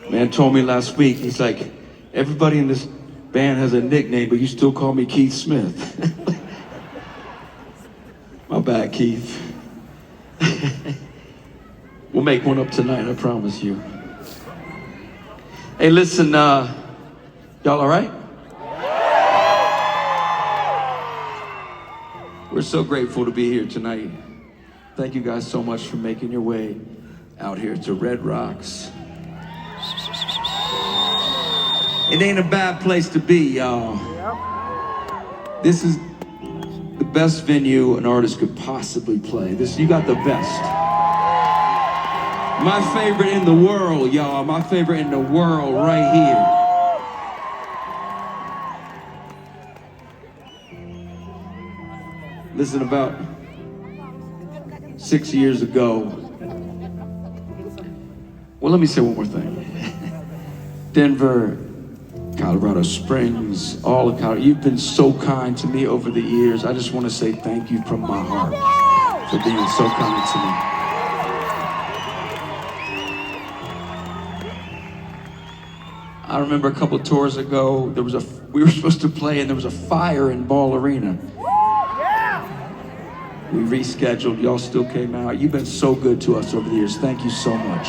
Man told me last week, he's like, everybody in this band has a nickname, but you still call me Keith Smith. My bad, Keith. We'll make one up tonight, I promise you. Hey, listen, y'all all right? We're so grateful to be here tonight. Thank you guys so much for making your way out here to Red Rocks. It ain't a bad place to be, y'all. This is the best venue an artist could possibly play. You got the best. My favorite in the world, y'all. My favorite in the world right here. Listen, about 6 years ago, well, let me say one more thing. Denver, Colorado Springs, all of Colorado, you've been so kind to me over the years. I just want to say thank you from my heart for being so kind to me. I remember a couple of tours ago, we were supposed to play and there was a fire in Ball Arena. We rescheduled, y'all still came out. You've been so good to us over the years. Thank you so much.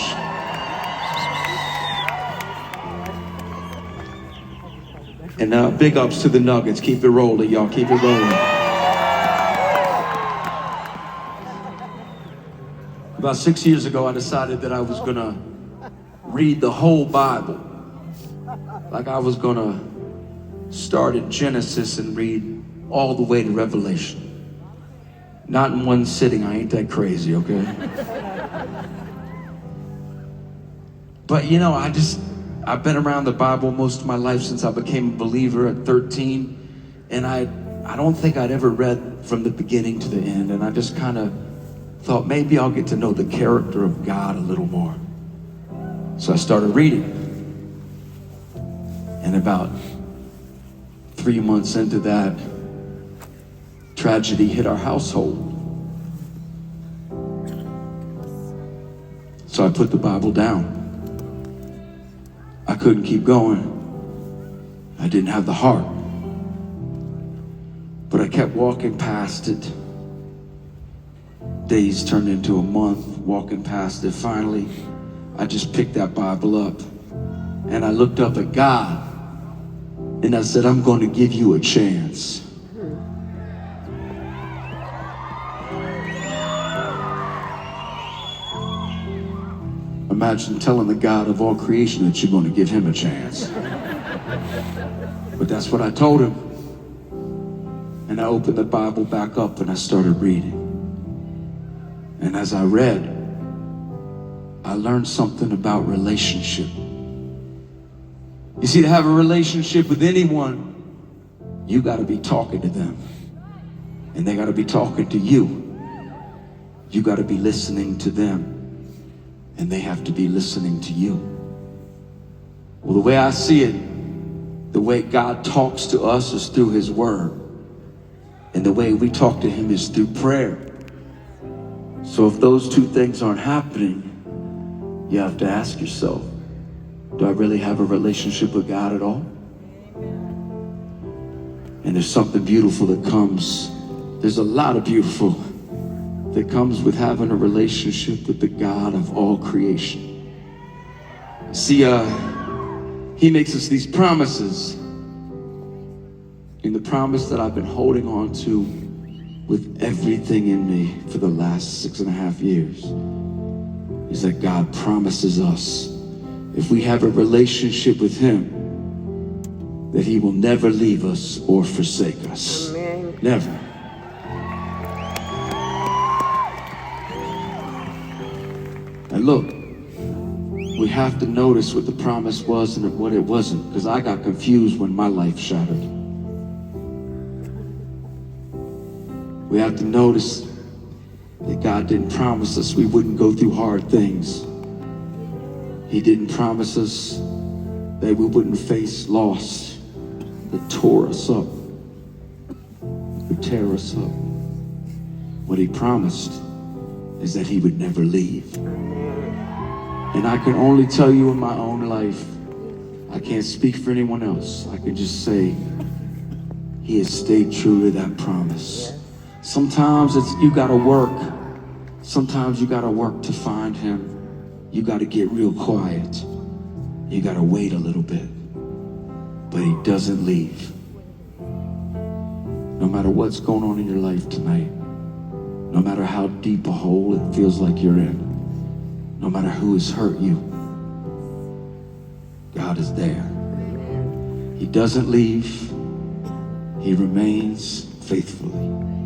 And big ups to the Nuggets. Keep it rolling, y'all. Keep it rolling. About 6 years ago, I decided that I was gonna read the whole Bible. Like I was gonna start at Genesis and read all the way to Revelation. Not in one sitting, I ain't that crazy, okay? But you know, I've been around the Bible most of my life since I became a believer at 13. And I don't think I'd ever read from the beginning to the end. And I just kind of thought maybe I'll get to know the character of God a little more. So I started reading. And about 3 months into that, tragedy hit our household. So I put the Bible down. I couldn't keep going. I didn't have the heart. But I kept walking past it. Days turned into a month, walking past it. Finally, I just picked that Bible up and I looked up at God and I said, I'm going to give you a chance. Imagine telling the God of all creation that you're going to give him a chance. But that's what I told him. And I opened the Bible back up and I started reading. And as I read, I learned something about relationship. You see, to have a relationship with anyone, you got to be talking to them. And they got to be talking to you. You got to be listening to them. And they have to be listening to you. Well, the way I see it, the way God talks to us is through his word. And the way we talk to him is through prayer. So if those two things aren't happening, you have to ask yourself, do I really have a relationship with God at all? And there's something beautiful that comes. There's a lot of beautiful that comes with having a relationship with the God of all creation. See, he makes us these promises. And the promise that I've been holding on to with everything in me for the last 6.5 years is that God promises us, if we have a relationship with him, that he will never leave us or forsake us. Amen. Never. And look, we have to notice what the promise was and what it wasn't, because I got confused when my life shattered. We have to notice that God didn't promise us we wouldn't go through hard things. He didn't promise us that we wouldn't face loss that tore us up, would tear us up. What he promised is that he would never leave. And I can only tell you in my own life, I can't speak for anyone else. I can just say, he has stayed true to that promise. Sometimes you gotta work. Sometimes you gotta work to find him. You gotta get real quiet. You gotta wait a little bit. But he doesn't leave. No matter what's going on in your life tonight, no matter how deep a hole it feels like you're in, no matter who has hurt you, God is there. He doesn't leave. He remains faithfully.